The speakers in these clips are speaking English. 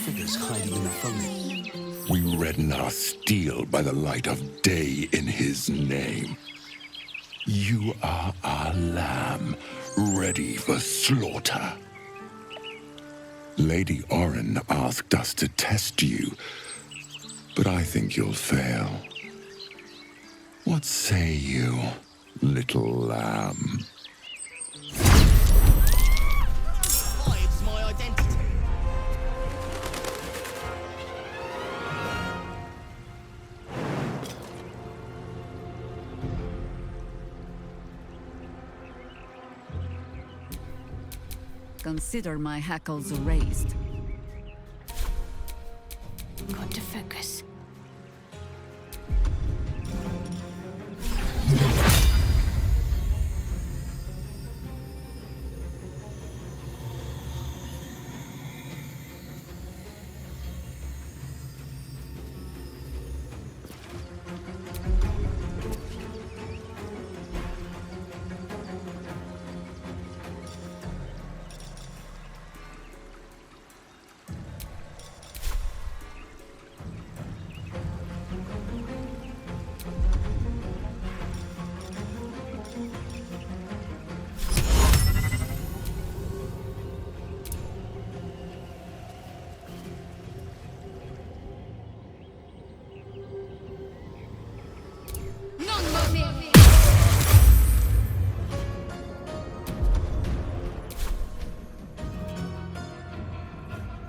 figures hiding in the foliage. We redden our steel by the light of day in his name. You are our lamb, ready for slaughter. Lady Orin asked us to test you, but I think you'll fail. What say you, little lamb? Hides my identity. Consider my hackles raised. Got to focus.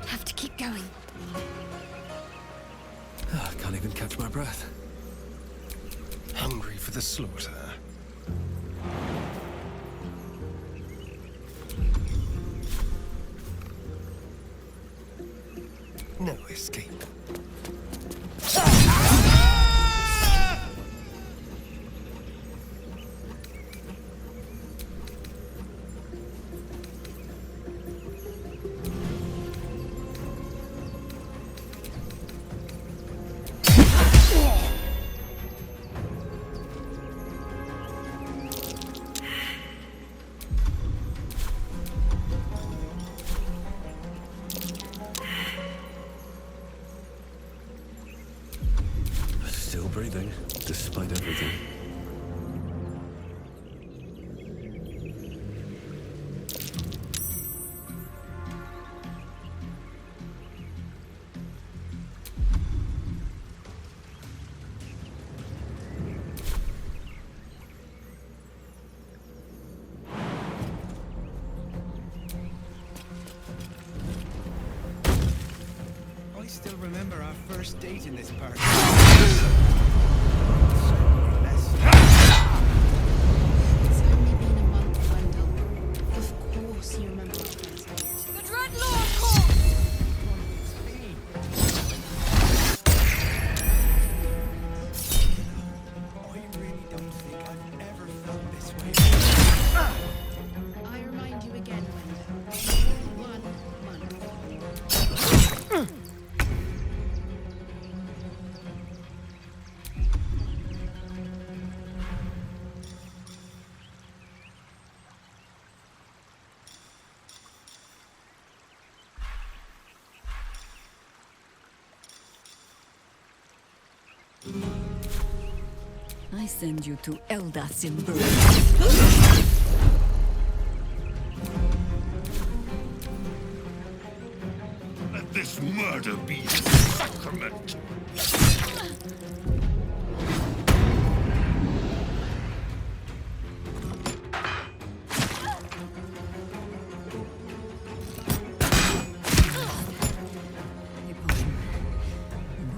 Have to keep going. I can't even catch my breath. Hungry for the slaughter. No escape. Still breathing, despite everything. I still remember our first date in this park. It's only been a month, Wendell. Of course you remember our first date. The Dreadlord calls! I really don't think I've ever felt this way. I remind you again, Wendell. 1 month. I send you to Eldas in Let this murder be his sacrament!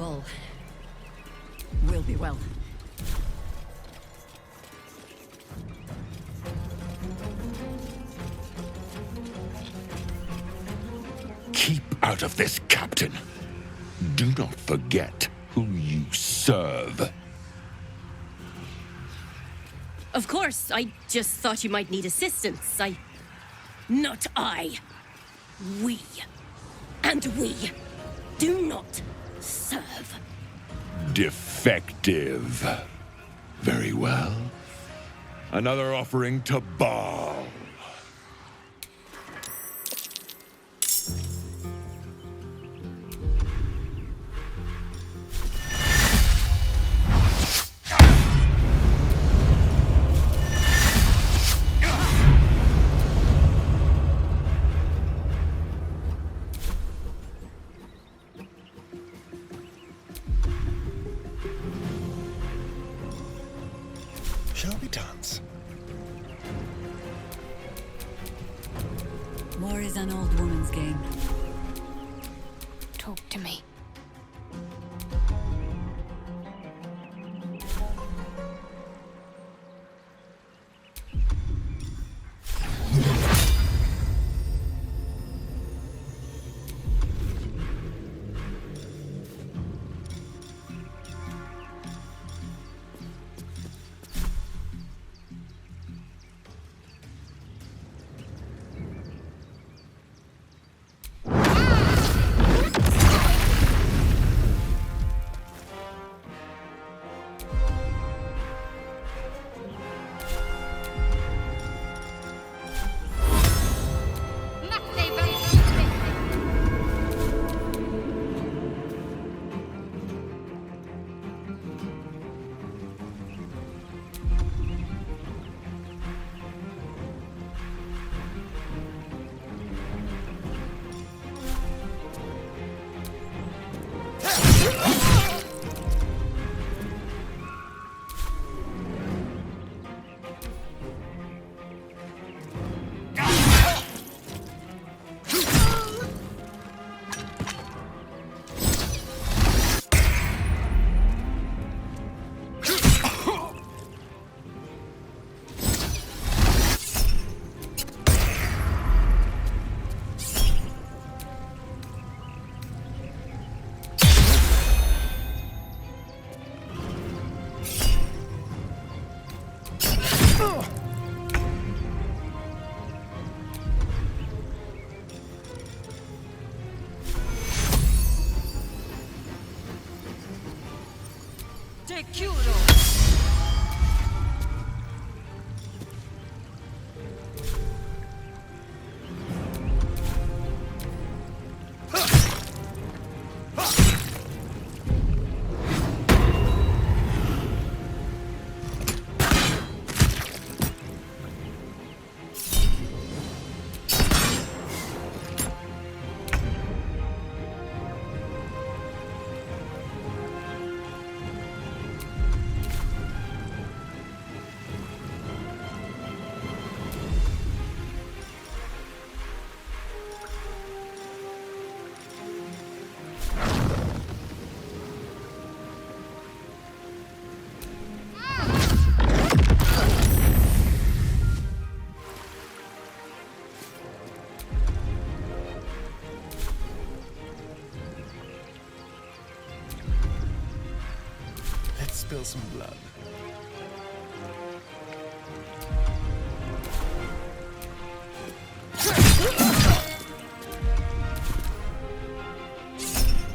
All will be well. Keep out of this, Captain. Do not forget who you serve. Of course, I just thought you might need assistance. Not I. We. And we do not serve. Defective. Very well. Another offering to Baal. an old woman's game. Talk to me. Spill some blood.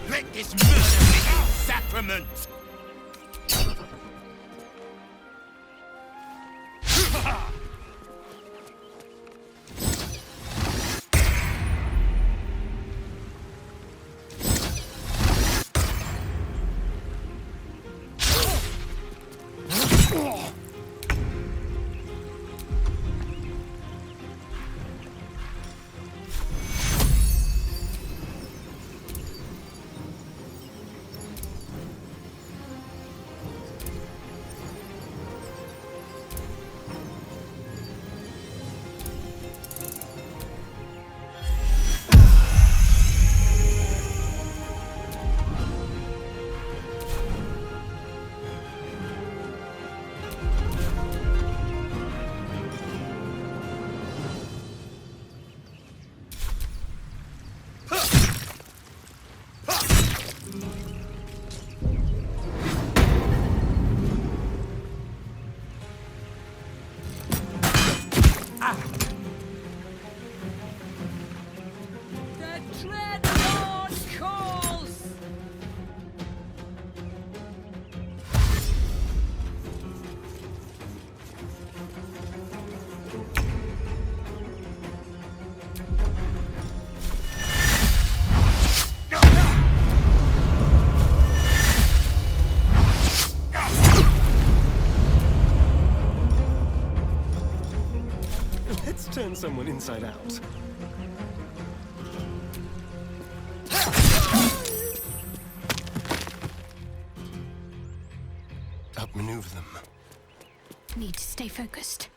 Let this murder be a sacrament! Let's turn someone inside out. Outmaneuver them. Need to stay focused.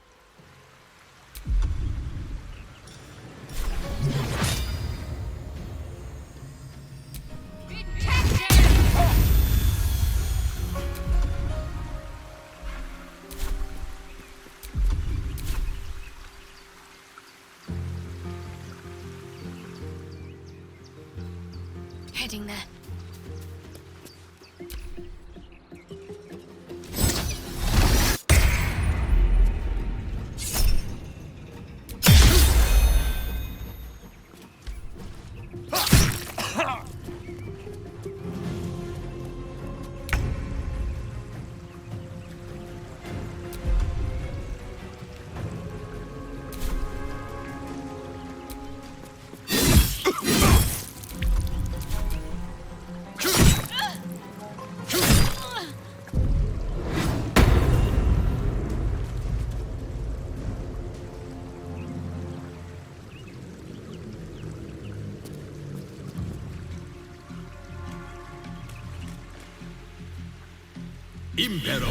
heading there. Impero.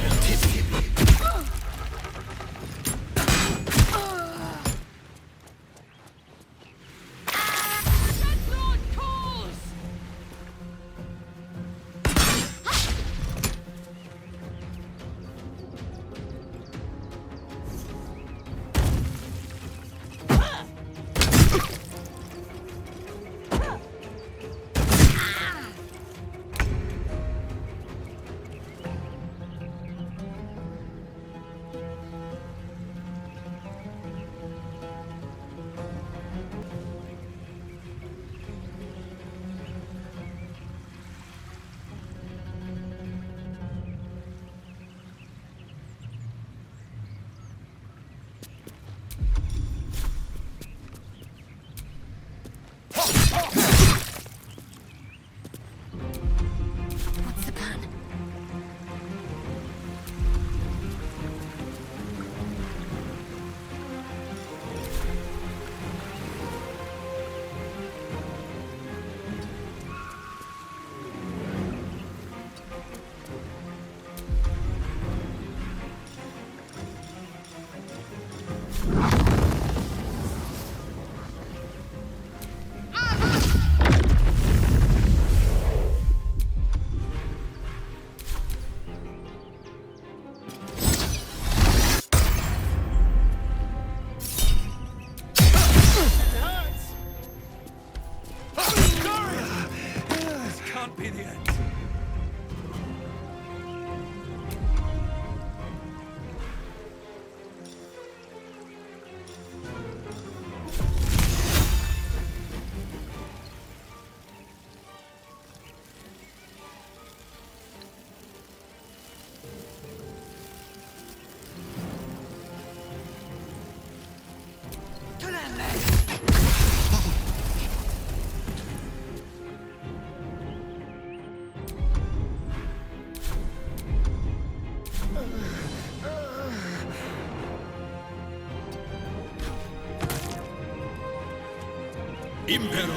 What's the plan? This can't be the end. Impero.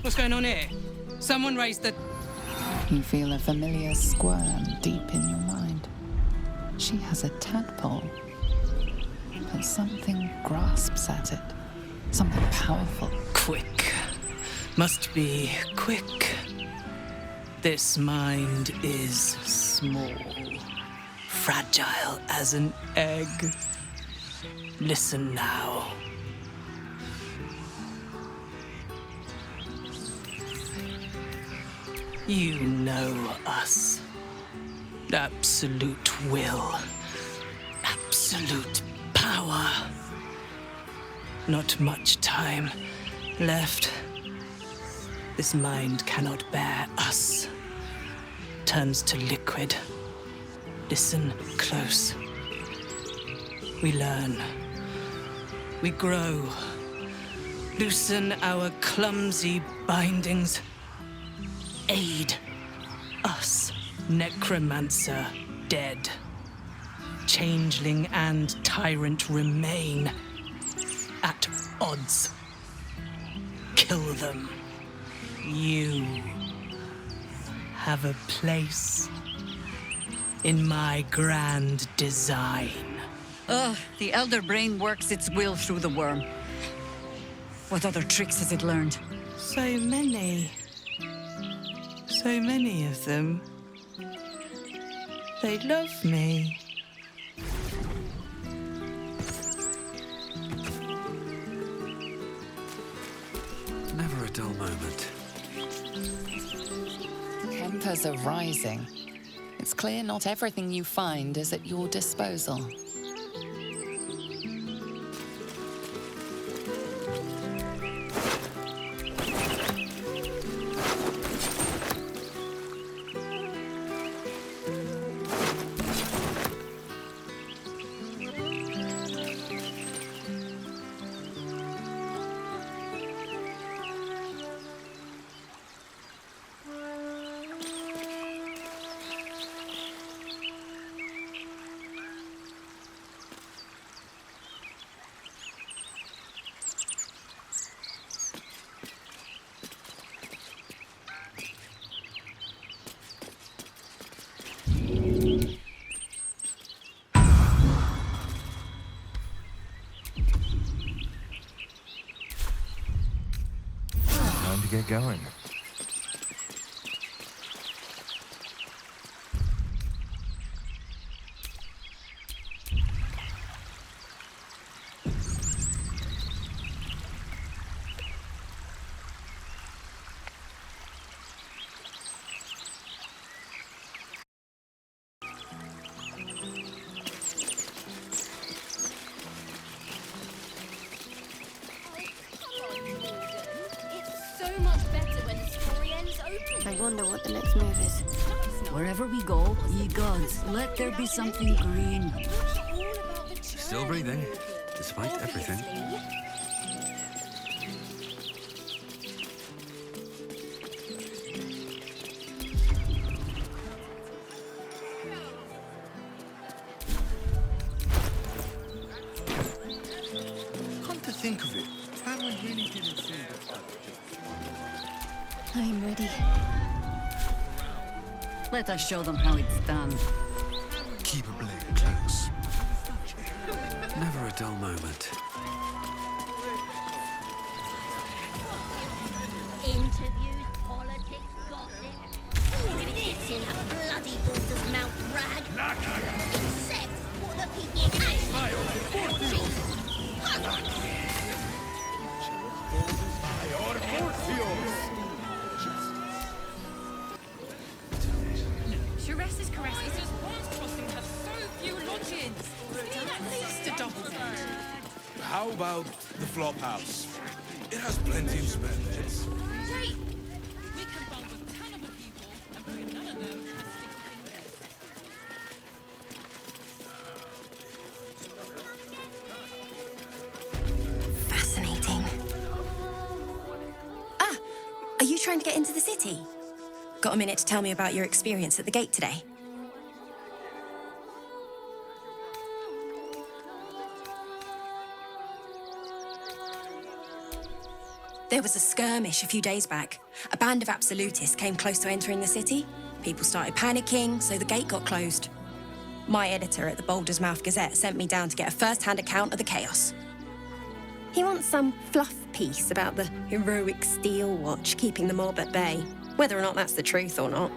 What's going on here? Someone raised the... You feel a familiar squirm deep in your mind. She has a tadpole, but something grasps at it. Something powerful. Quick. Must be quick. This mind is small. Fragile as an egg. Listen now. You know us. Absolute will. Absolute power. Not much time left. This mind cannot bear us. Turns to liquid. Listen close. We learn. We grow. Loosen our clumsy bindings. Aid us, necromancer dead. Changeling and tyrant remain at odds. Kill them. You have a place in my grand design. Ugh, the Elder Brain works its will through the worm. What other tricks has it learned? So many. So many of them. They love me. Never a dull moment. Tempers are rising. It's clear not everything you find is at your disposal. Time to get going. So much better when the story ends open. I wonder what the next move is. Wherever we go, ye gods, let there be something green. Still breathing, despite everything. Come to think of it, Cameron really didn't see that. I'm ready. Let us show them how it's done. Keep a blade close. Never a dull moment. Interviews, politics, gossip. It's in a bloody Balder's mouth rag. Except what the people Sharessa's caresses horse crossing have so few lodgings. Need at least a double bed. How about the flop house? It has plenty of spare beds. Great. We can bunk with cannibal people and bring none of them has stick fingers. Fascinating. Ah! Are you trying to get into the city? Got a minute to tell me about your experience at the gate today? There was a skirmish a few days back. A band of absolutists came close to entering the city. People started panicking, so the gate got closed. My editor at the Baldur's Mouth Gazette sent me down to get a first-hand account of the chaos. He wants some fluff piece about the heroic Steel Watch keeping the mob at bay, whether or not that's the truth or not.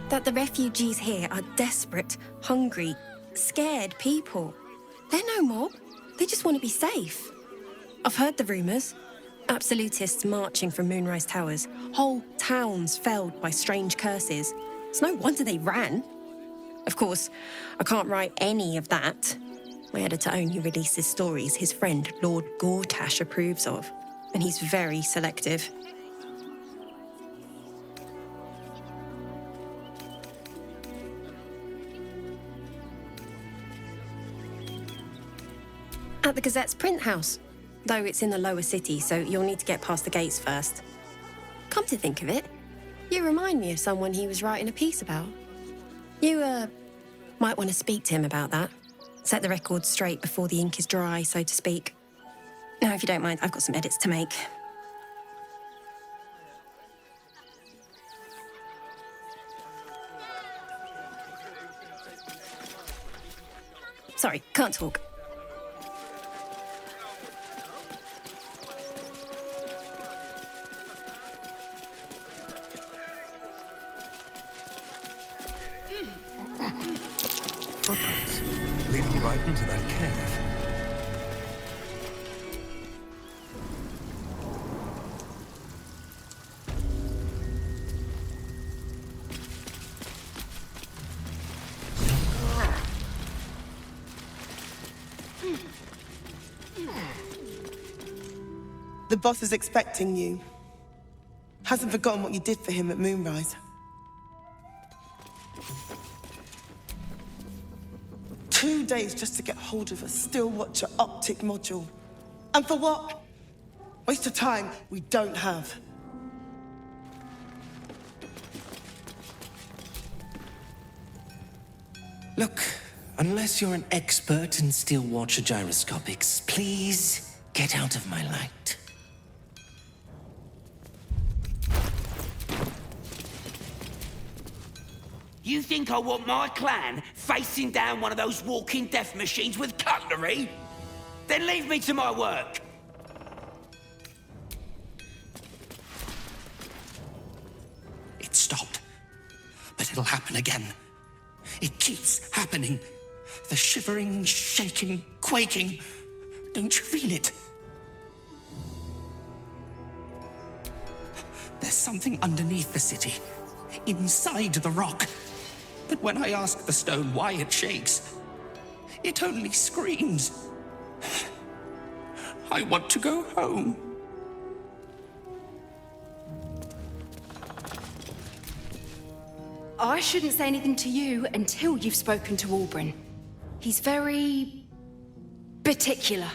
That the refugees here are desperate, hungry, scared people. They're no mob. They just want to be safe. I've heard the rumours. Absolutists marching from Moonrise Towers. Whole towns felled by strange curses. It's no wonder they ran. Of course, I can't write any of that. My editor only releases stories his friend Lord Gortash approves of, and he's very selective. At the Gazette's print house, though it's in the lower city, so you'll need to get past the gates first. Come to think of it, you remind me of someone he was writing a piece about. You, might want to speak to him about that. Set the record straight before the ink is dry, so to speak. Now, if you don't mind, I've got some edits to make. Sorry, can't talk. Footprints leading right into that cave. The boss is expecting you. Hasn't forgotten what you did for him at Moonrise. 2 days just to get hold of a Steel Watcher optic module. And for what? Waste of time we don't have. Look, unless you're an expert in Steel Watcher gyroscopics, please get out of my light. You think I want my clan facing down one of those walking death machines with cutlery? Then leave me to my work. It stopped, but it'll happen again. It keeps happening. The shivering, shaking, quaking. Don't you feel it? There's something underneath the city, inside the rock. But when I ask the stone why it shakes, it only screams. I want to go home. I shouldn't say anything to you until you've spoken to Albrin. He's very particular.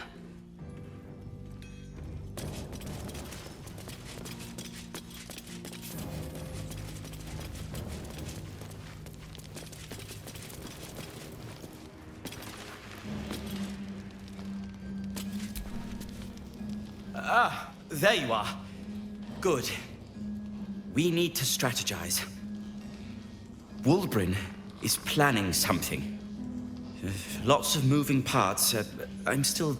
Ah, there you are. Good. We need to strategize. Wulbrin is planning something. Lots of moving parts. I'm still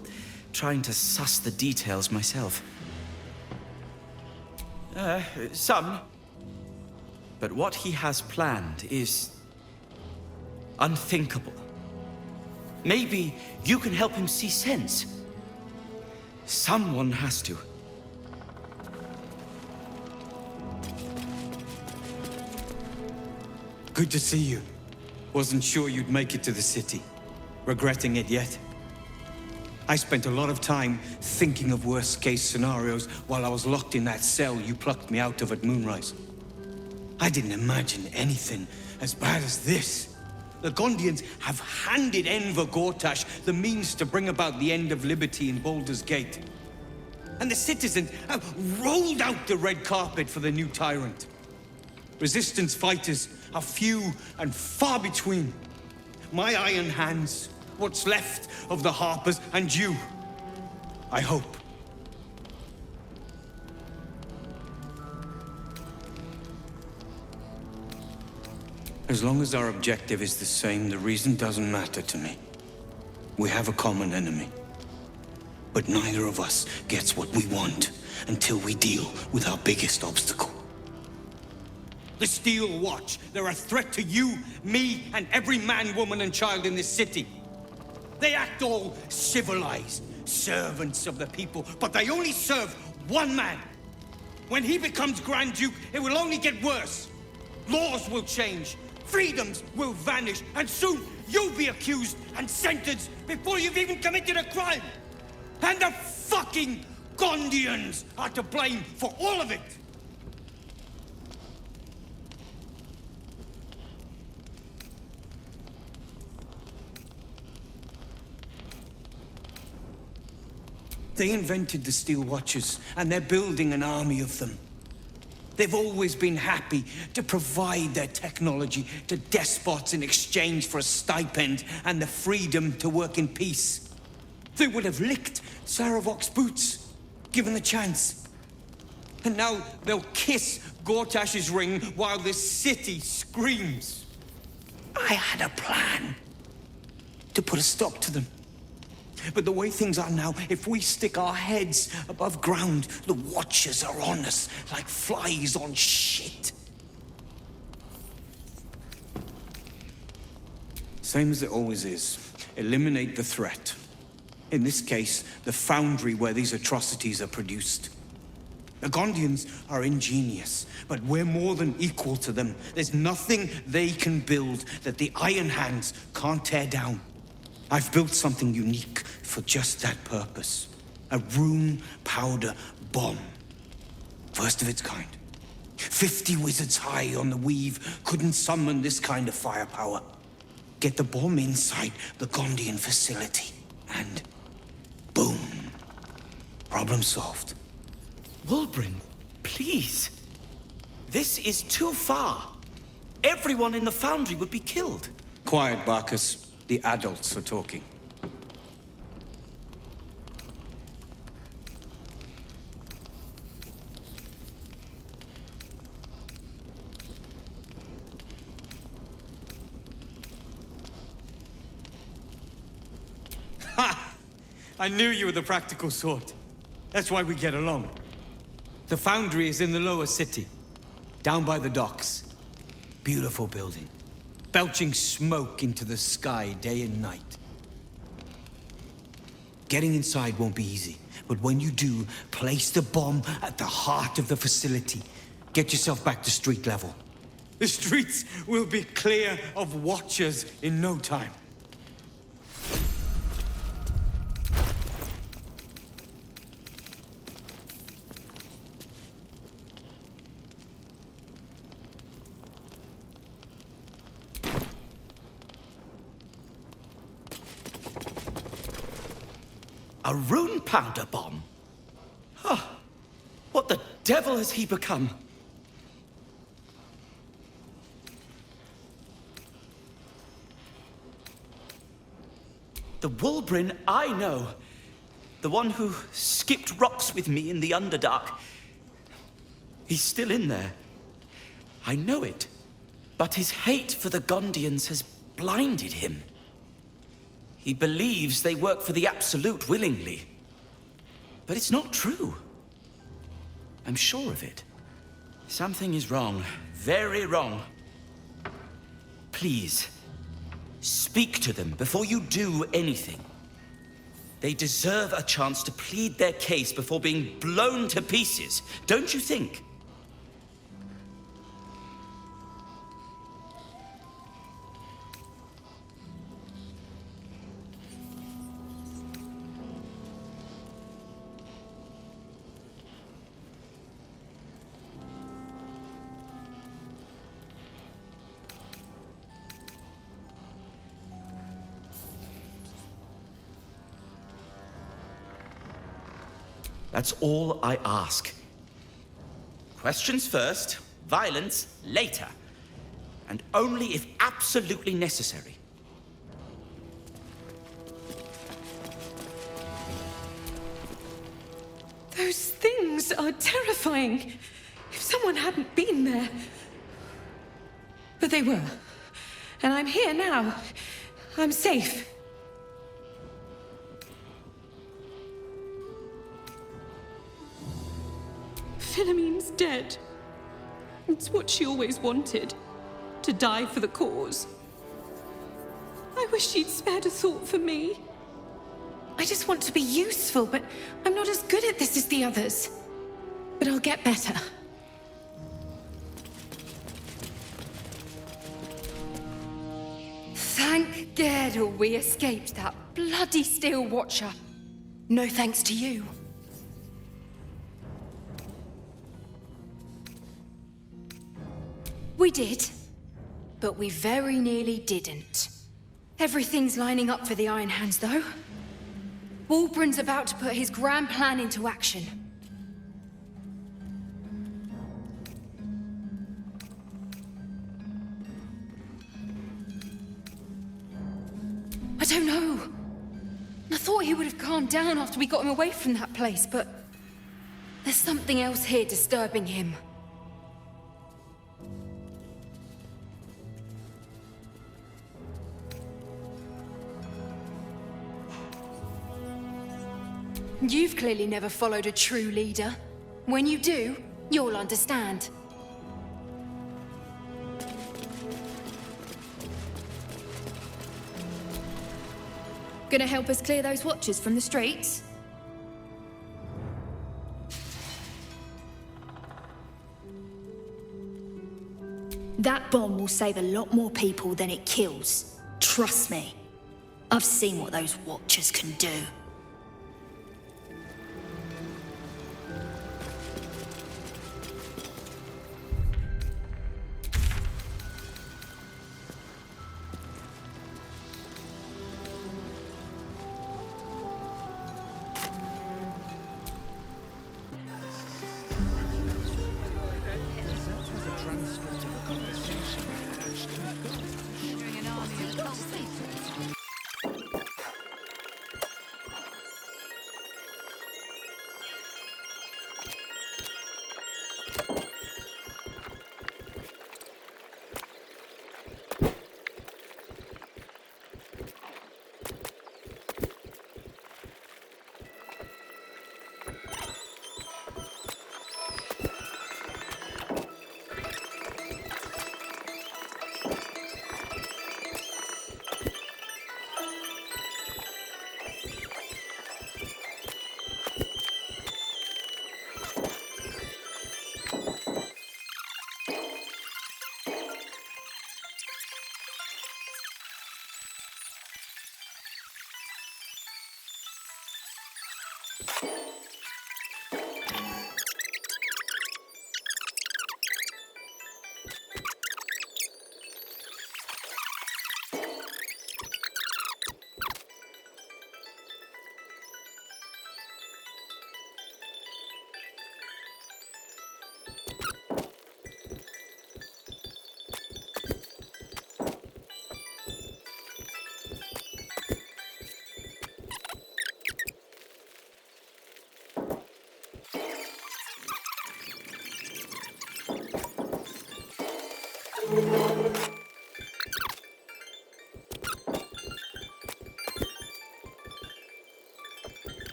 trying to suss the details myself. Some. But what he has planned is unthinkable. Maybe you can help him see sense. Someone has to. Good to see you. Wasn't sure you'd make it to the city. Regretting it yet? I spent a lot of time thinking of worst-case scenarios while I was locked in that cell you plucked me out of at Moonrise. I didn't imagine anything as bad as this. The Gondians have handed Enver Gortash the means to bring about the end of liberty in Baldur's Gate. And the citizens have rolled out the red carpet for the new tyrant. Resistance fighters are few and far between. My iron hands, what's left of the Harpers, and you. I hope. As long as our objective is the same, the reason doesn't matter to me. We have a common enemy. But neither of us gets what we want until we deal with our biggest obstacle. The Steel Watch. They're a threat to you, me, and every man, woman, and child in this city. They act all civilized, servants of the people, but they only serve one man. When he becomes Grand Duke, it will only get worse. Laws will change, freedoms will vanish, and soon you'll be accused and sentenced before you've even committed a crime. And the fucking Gondians are to blame for all of it. They invented the Steel Watches, and they're building an army of them. They've always been happy to provide their technology to despots in exchange for a stipend and the freedom to work in peace. They would have licked Saravok's boots, given the chance. And now they'll kiss Gortash's ring while the city screams. I had a plan to put a stop to them. But the way things are now, if we stick our heads above ground, the Watchers are on us like flies on shit. Same as it always is. Eliminate the threat. In this case, the foundry where these atrocities are produced. The Gondians are ingenious, but we're more than equal to them. There's nothing they can build that the Iron Hands can't tear down. I've built something unique for just that purpose. A rune powder bomb. First of its kind. 50 wizards high on the weave couldn't summon this kind of firepower. Get the bomb inside the Gondian facility, and boom. Problem solved. Wulbren, please. This is too far. Everyone in the foundry would be killed. Quiet, Barkus. The adults are talking. Ha! I knew you were the practical sort. That's why we get along. The foundry is in the lower city, down by the docks. Beautiful building. Belching smoke into the sky day and night. Getting inside won't be easy, but when you do, place the bomb at the heart of the facility. Get yourself back to street level. The streets will be clear of Watchers in no time. A rune powder bomb? Huh. What the devil has he become? The Wulbren I know. The one who skipped rocks with me in the Underdark. He's still in there. I know it. But his hate for the Gondians has blinded him. He believes they work for the Absolute willingly. But it's not true. I'm sure of it. Something is wrong. Very wrong. Please, speak to them before you do anything. They deserve a chance to plead their case before being blown to pieces, don't you think? That's all I ask. Questions first, violence later. And only if absolutely necessary. things are terrifying. If someone hadn't been there. But they were. And I'm here now. I'm safe. Philomene's dead. It's what she always wanted. To die for the cause. I wish she'd spared a thought for me. I just want to be useful, but I'm not as good at this as the others. But I'll get better. Thank Gerdle we escaped that bloody Steel Watcher. No thanks to you. We did, but we very nearly didn't. Everything's lining up for the Iron Hands, though. Wulbren's about to put his grand plan into action. I don't know. I thought he would have calmed down after we got him away from that place, but there's something else here disturbing him. You've clearly never followed a true leader. When you do, you'll understand. Gonna help us clear those watchers from the streets? That bomb will save a lot more people than it kills. Trust me. I've seen what those watchers can do.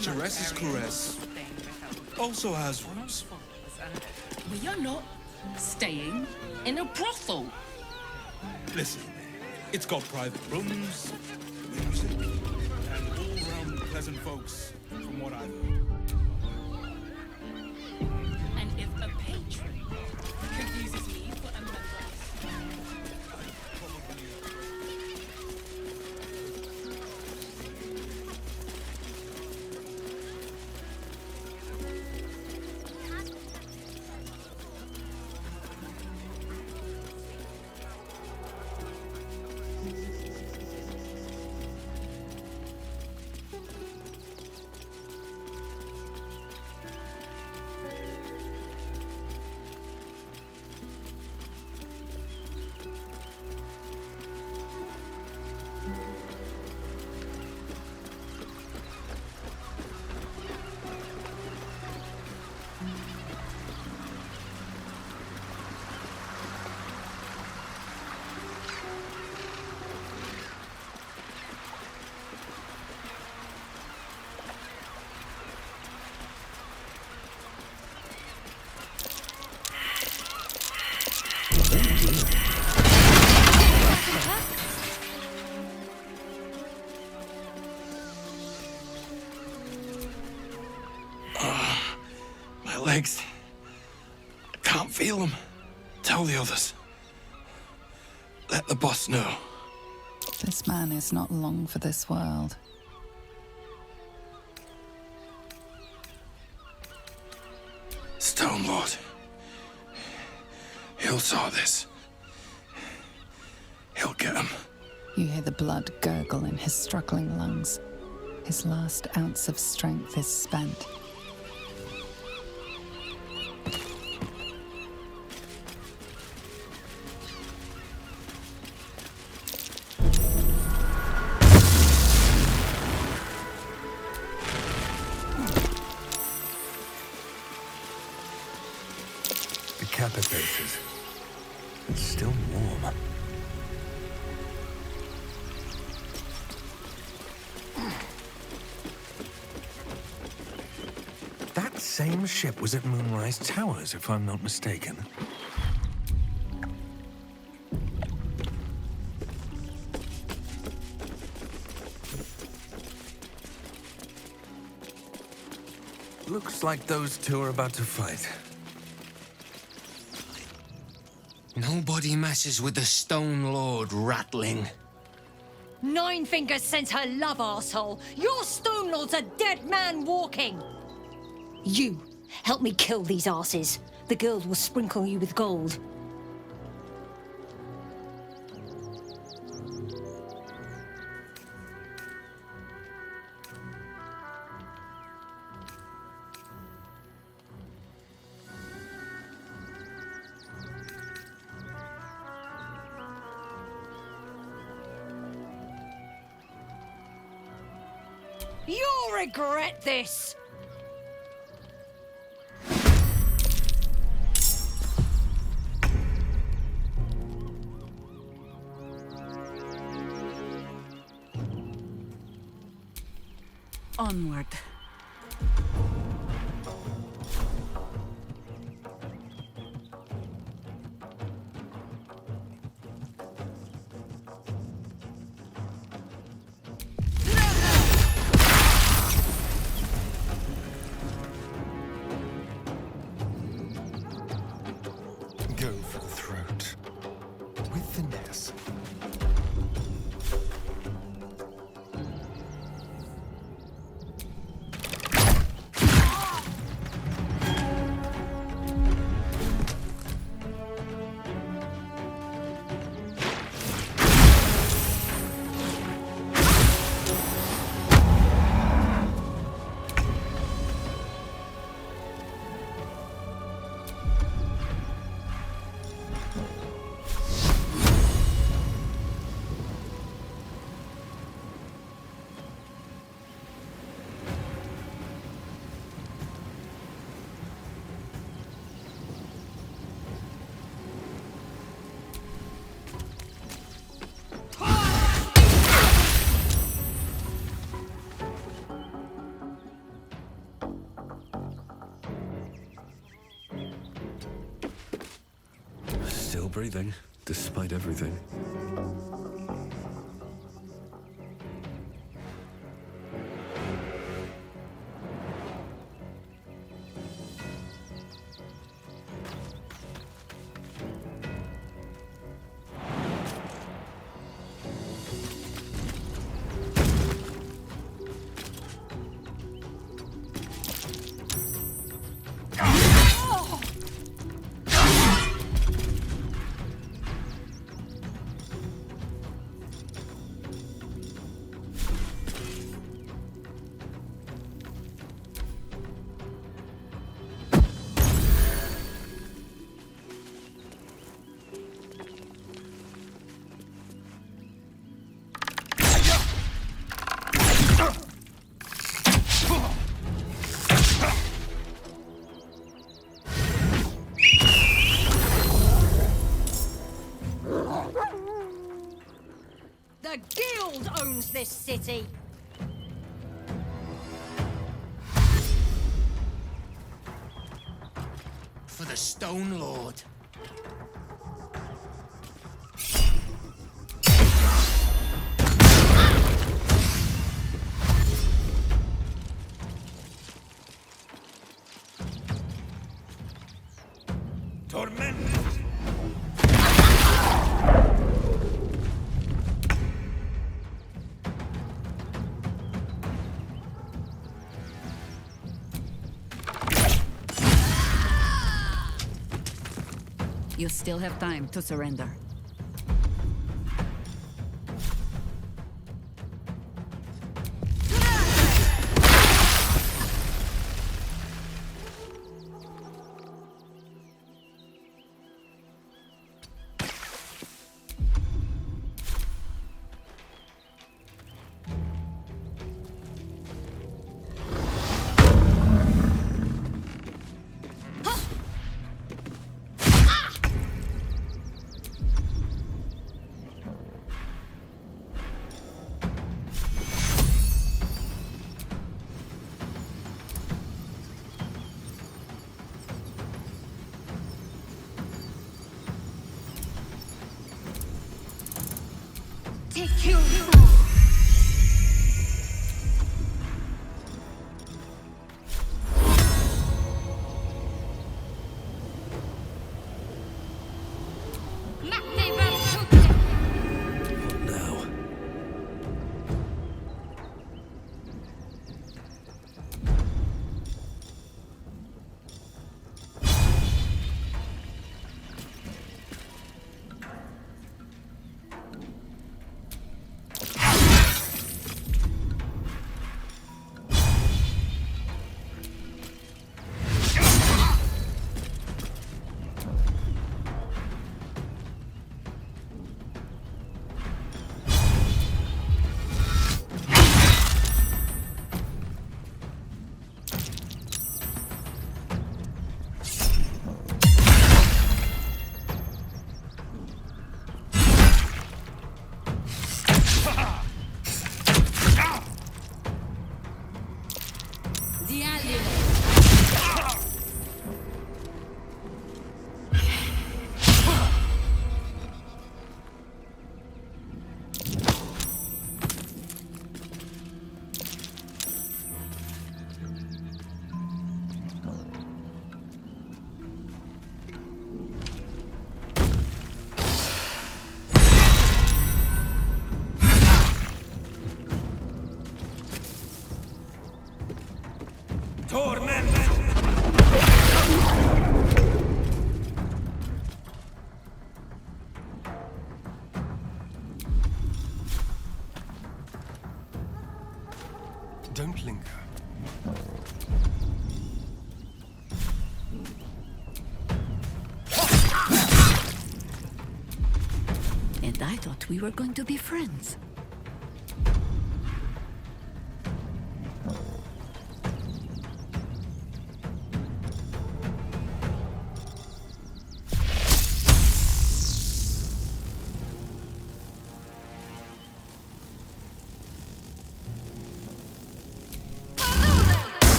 Jerez's caress also has rooms. We are not staying in a brothel. Listen, it's got private rooms, music, and all-round pleasant folks, from what I've heard. And if a patron confuses me for a member, legs. I can't feel them. Tell the others. Let the boss know. This man is not long for this world. Stone Lord. He'll saw this. He'll get him. You hear the blood gurgle in his struggling lungs. His last ounce of strength is spent. Decapitated. It's still warm. That same ship was at Moonrise Towers, if I'm not mistaken. Looks like those two are about to fight. Nobody messes with the Stone Lord, Ratling. Nine Fingers sends her love, arsehole. Your Stone Lord's a dead man walking. You, help me kill these asses. The girls will sprinkle you with gold. You'll regret this! Onward. Go for the throat. With finesse. Still breathing, despite everything. The Guild owns this city. For the Stone Lord. You still have time to surrender. Take you. Don't linger. And I thought we were going to be friends.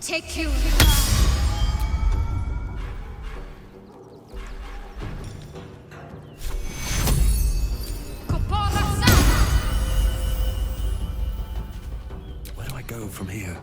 Take you. Where do I go from here?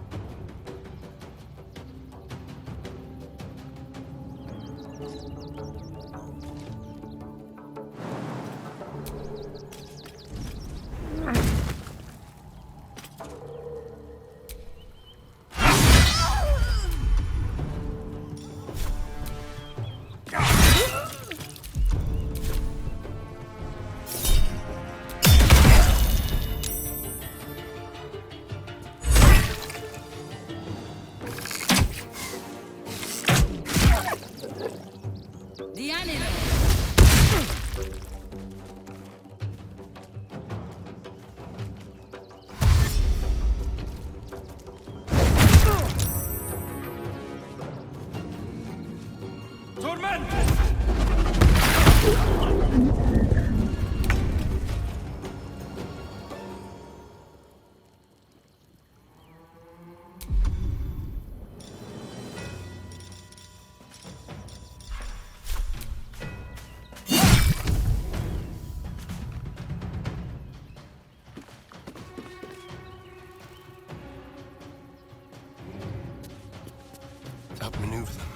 outmaneuver them.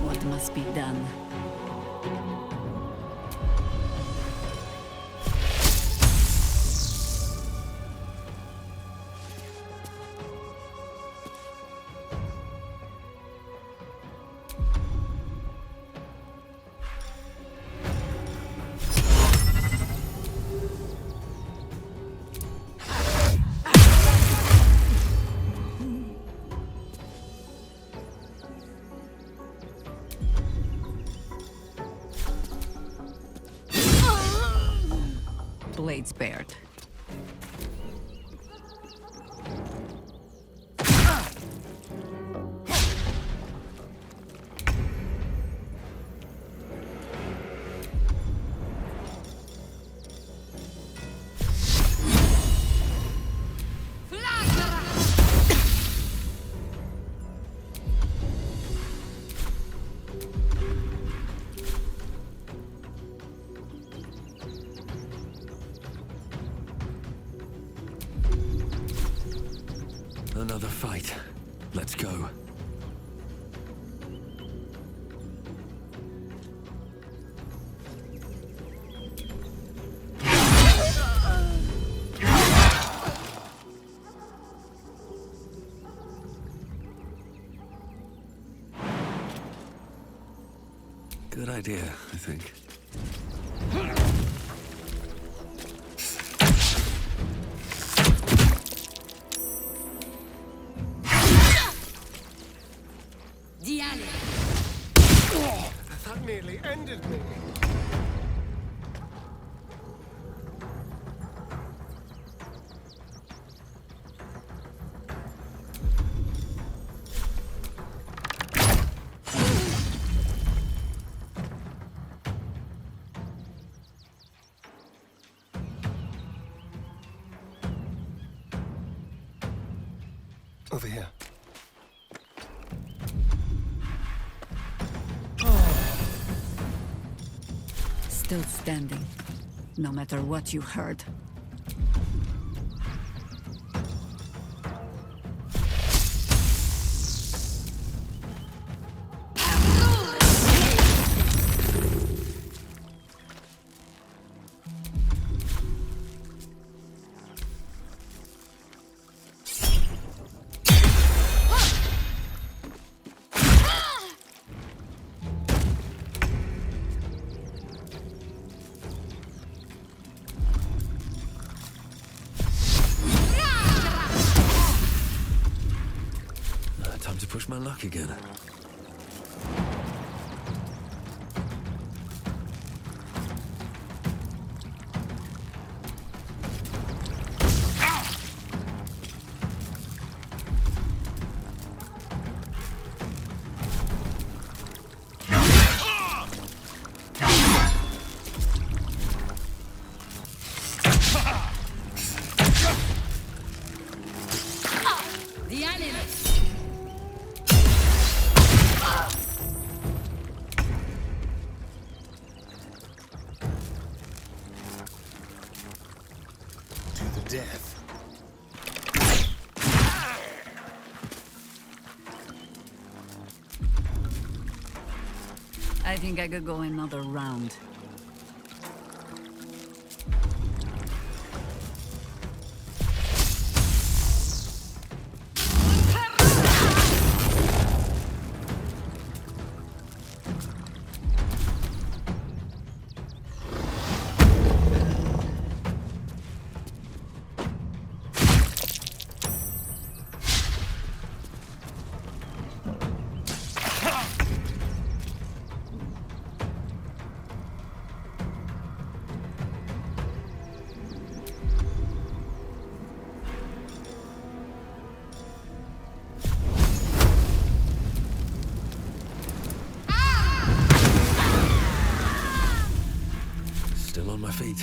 What must be done? Blade spared. Another fight. Let's go. Good idea, I think. That nearly ended me. Over here. Still standing, no matter what you heard. Time to push my luck again. Death. I think I could go another round. Still on my feet.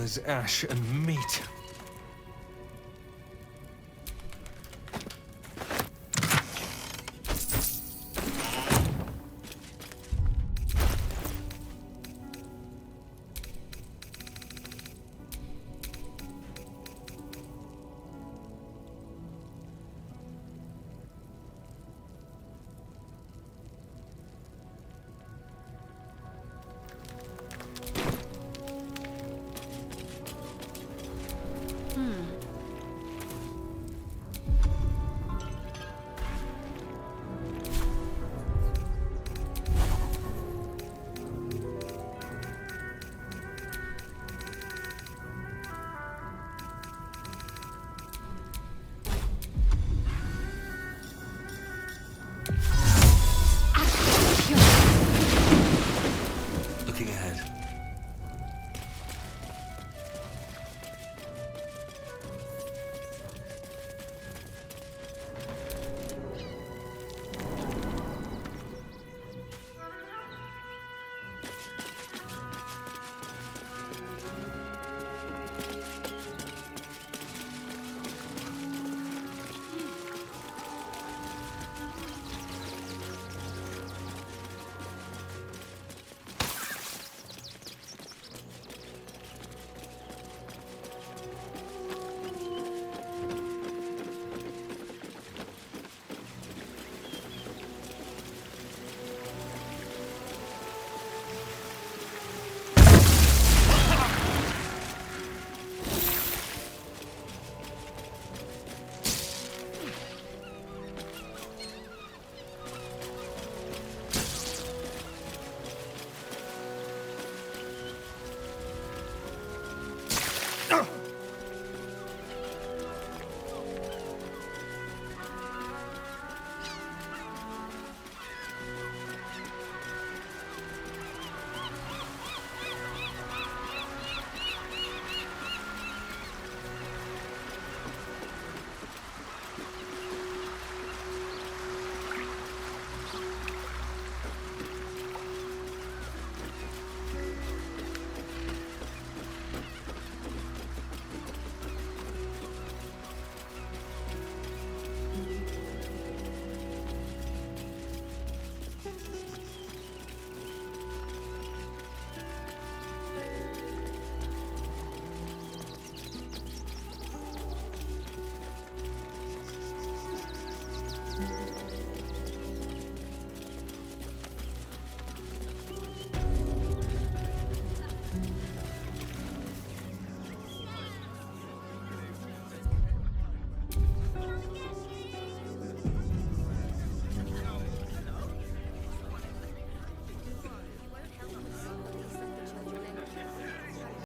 as ash and meat.